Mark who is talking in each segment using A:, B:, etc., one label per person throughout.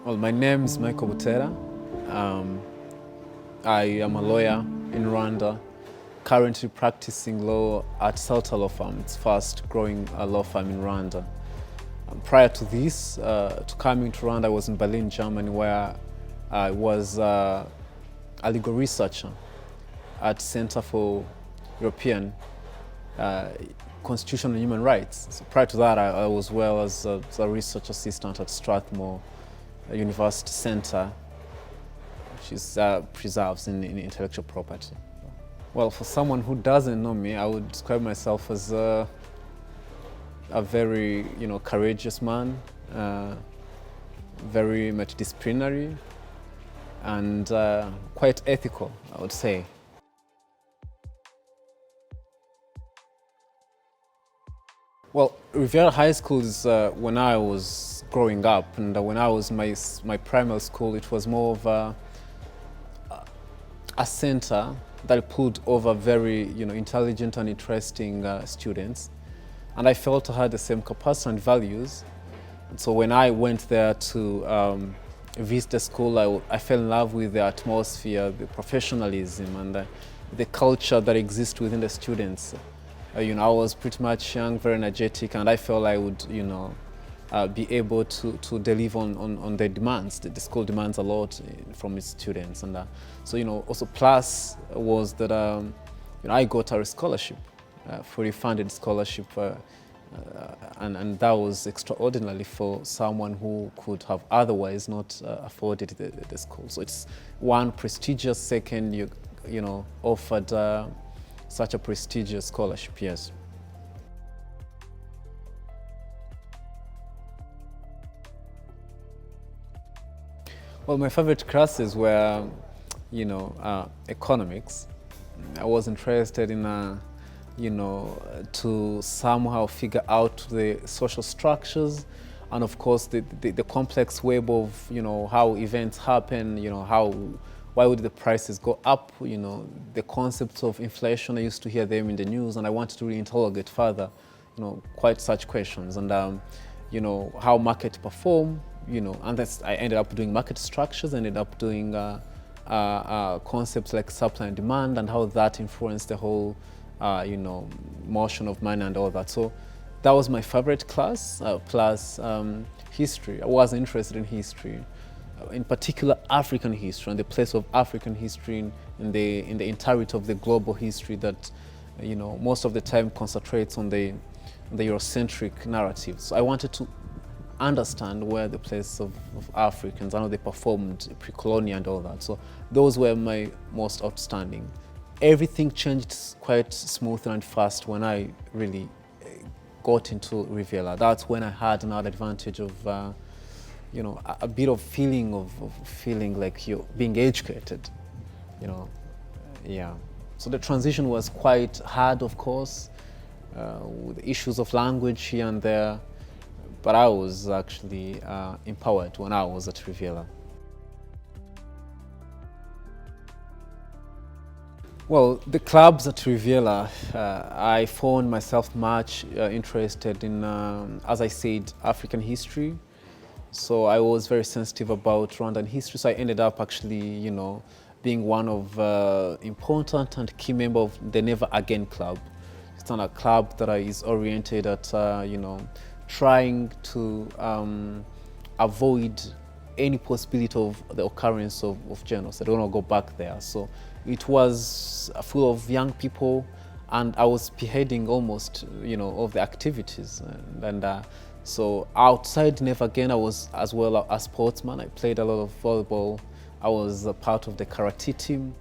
A: Well, my name is Micheal Butera. Um, I am a lawyer in Rwanda, currently practicing law at Salta Law Firm. It's fast growing law firm in Rwanda. Prior to this, to coming to Rwanda, I was in Berlin, Germany, where I was a legal researcher at Center for European Constitution and Human Rights. So prior to that, I was well as a research assistant at Strathmore University Center, which is preserves in intellectual property. Well, for someone who doesn't know me, I would describe myself as a very, courageous man, very multidisciplinary, and quite ethical, I would say. Well, Riviera High School is when I was growing up, and when I was my primary school, it was more of a center that pulled over very intelligent and interesting students, and I felt I had the same capacity and values. And so when I went there to visit the school, I fell in love with the atmosphere, the professionalism, and the culture that exists within the students. I was pretty much young, very energetic, and I felt I would, be able to deliver on the demands. The school demands a lot from its students, and so also plus was that I got a scholarship, fully funded scholarship, and that was extraordinary for someone who could have otherwise not afforded the school. So it's one prestigious, second offered such a prestigious scholarship, yes. Well, my favorite classes were, economics. I was interested in, to somehow figure out the social structures, and of course the complex web of, how events happen, why would the prices go up? The concepts of inflation, I used to hear them in the news, and I wanted to really interrogate further, quite such questions, and how market perform, and that's, I ended up doing market structures, ended up doing concepts like supply and demand, and how that influenced the whole, motion of money and all that. So that was my favorite class, plus history. I was interested in history. In particular African history and the place of African history in the entirety of the global history that most of the time concentrates on the Eurocentric narrative. So I wanted to understand where the place of Africans and how they performed pre-colonial and all that. So those were my most outstanding. Everything changed quite smoothly and fast when I really got into Riviera. That's when I had another advantage of a bit of feeling feeling like you're being educated, yeah. So the transition was quite hard, of course, with issues of language here and there, but I was actually empowered when I was at Riviera. Well, the clubs at Riviera, I found myself much interested in, as I said, African history. So I was very sensitive about Rwandan history, so I ended up actually, being one of important and key member of the Never Again Club. It's not a club that is oriented at, trying to avoid any possibility of the occurrence of genocide. I don't want to go back there. So it was full of young people, and I was spearheading almost, of the activities, and so outside Never Again, I was as well a sportsman. I played a lot of volleyball. I was a part of the karate team.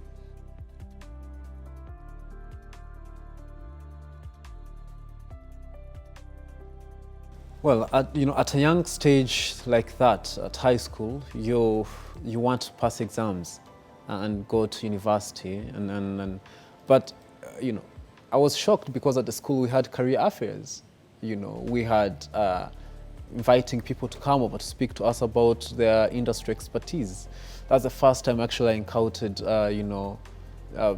A: Well, at a young stage like that, at high school, you want to pass exams and go to university, but I was shocked because at the school we had career affairs. We had inviting people to come over to speak to us about their industry expertise. That's the first time actually I encountered, a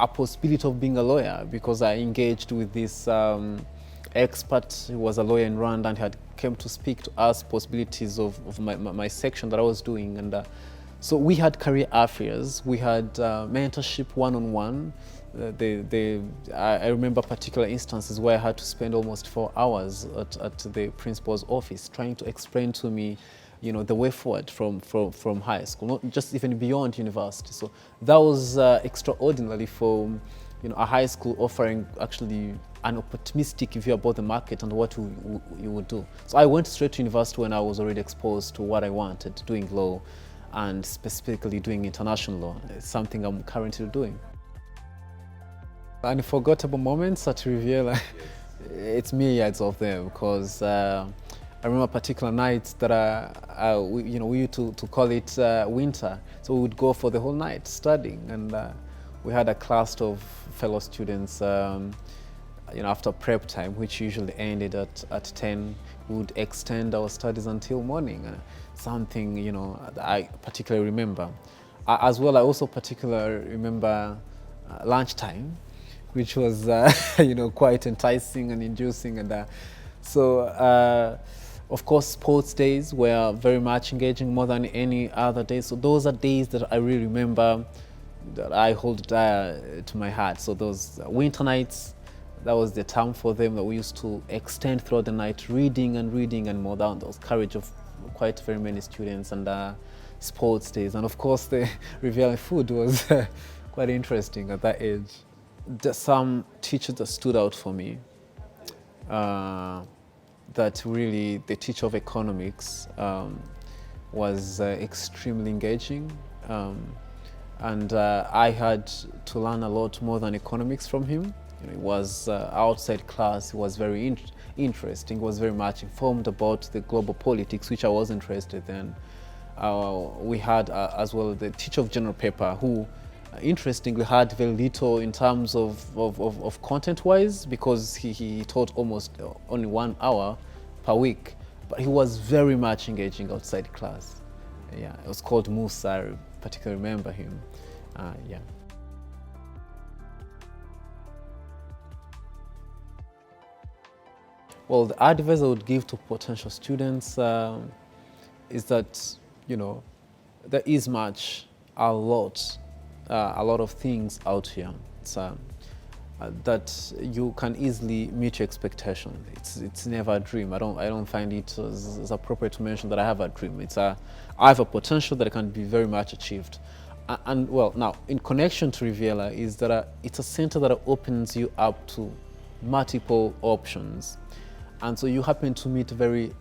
A: possibility of being a lawyer, because I engaged with this expert who was a lawyer in Rwanda and had came to speak to us possibilities of my section that I was doing. And so we had career affairs, we had mentorship one-on-one. I remember particular instances where I had to spend almost 4 hours at the principal's office trying to explain to me, the way forward from high school, not just even beyond university. So that was extraordinary for a high school offering actually an optimistic view about the market and what you would do. So I went straight to university when I was already exposed to what I wanted, doing law, and specifically doing international law. It's something I'm currently doing. Unforgettable moments at Riviera, it's myriads of them, because I remember particular nights that we used to call it winter. So we would go for the whole night studying, and we had a class of fellow students. After prep time, which usually ended at 10, we would extend our studies until morning. Something that I particularly remember. As well, I also particularly remember lunchtime, which was quite enticing and inducing. And of course, sports days were very much engaging, more than any other day. So those are days that I really remember, that I hold dear to my heart. So those winter nights, that was the time for them that we used to extend throughout the night, reading and more down. There was courage of quite very many students, and sports days. And of course, the Riviera food was quite interesting at that age. There's some teachers that stood out for me, that really, the teacher of economics was extremely engaging. And I had to learn a lot more than economics from him. It was outside class, it was very interesting, was very much informed about the global politics, which I was interested in. We had as well the teacher of general paper, who interestingly had very little in terms of content-wise, because he taught almost only 1 hour per week, but he was very much engaging outside class. Yeah, it was called Musa. I particularly remember him. Yeah. Well, the advice I would give to potential students is that, there is a lot of things out here that you can easily meet your expectation. It's never a dream. I don't find it as appropriate to mention that I have a dream. I have a potential that can be very much achieved. And well, now in connection to Riviera is that it's a center that opens you up to multiple options. And so you happen to meet very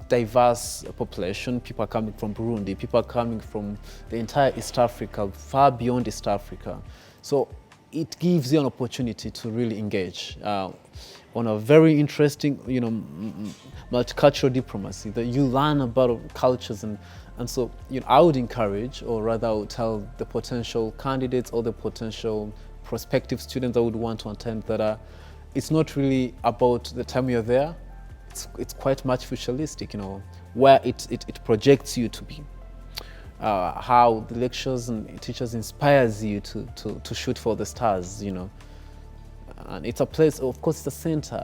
A: diverse population. People are coming from Burundi, people are coming from the entire East Africa, far beyond East Africa. So it gives you an opportunity to really engage on a very interesting, multicultural diplomacy, that you learn about cultures. And so I would encourage, or rather I would tell the potential candidates or the potential prospective students that would want to attend, that it's not really about the time you're there. It's quite much futuristic, where it projects you to be. How the lectures and teachers inspires you to shoot for the stars, And it's a place, of course, it's a center,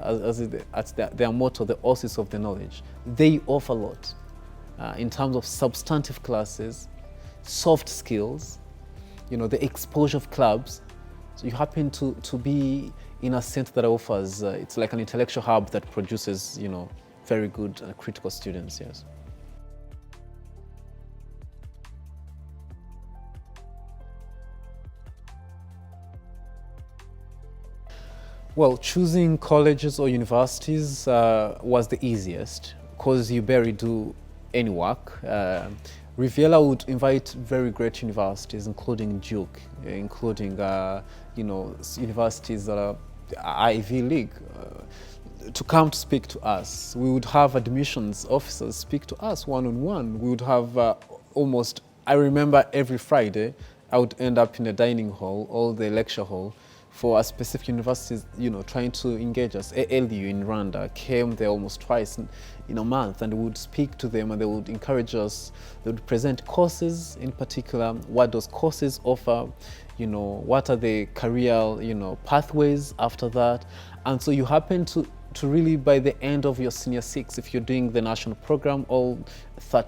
A: as their motto, the oasis of the knowledge. They offer a lot in terms of substantive classes, soft skills, the exposure of clubs. So you happen to be in a center that offers, it's like an intellectual hub that produces, very good critical students, yes. Well, choosing colleges or universities was the easiest, because you barely do any work. Riviera would invite very great universities, including Duke, including universities that are Ivy League, to come to speak to us. We would have admissions officers speak to us one-on-one. We would have I remember every Friday, I would end up in the dining hall or the lecture hall for a specific universities, trying to engage us. ALU in Rwanda came there almost twice in a month, and we would speak to them, and they would encourage us. They would present courses in particular, what those courses offer, what are the career, pathways after that. And so you happen to to really, by the end of your senior 6, if you're doing the national program, or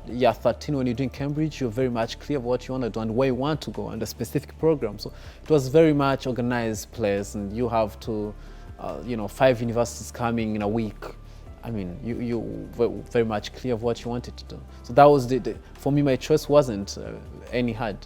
A: year 13 when you're doing Cambridge, you're very much clear of what you want to do and where you want to go and a specific program. So it was very much organized place, and you have to, 5 universities coming in a week. I mean, you were very much clear of what you wanted to do. So that was for me, my choice wasn't any hard.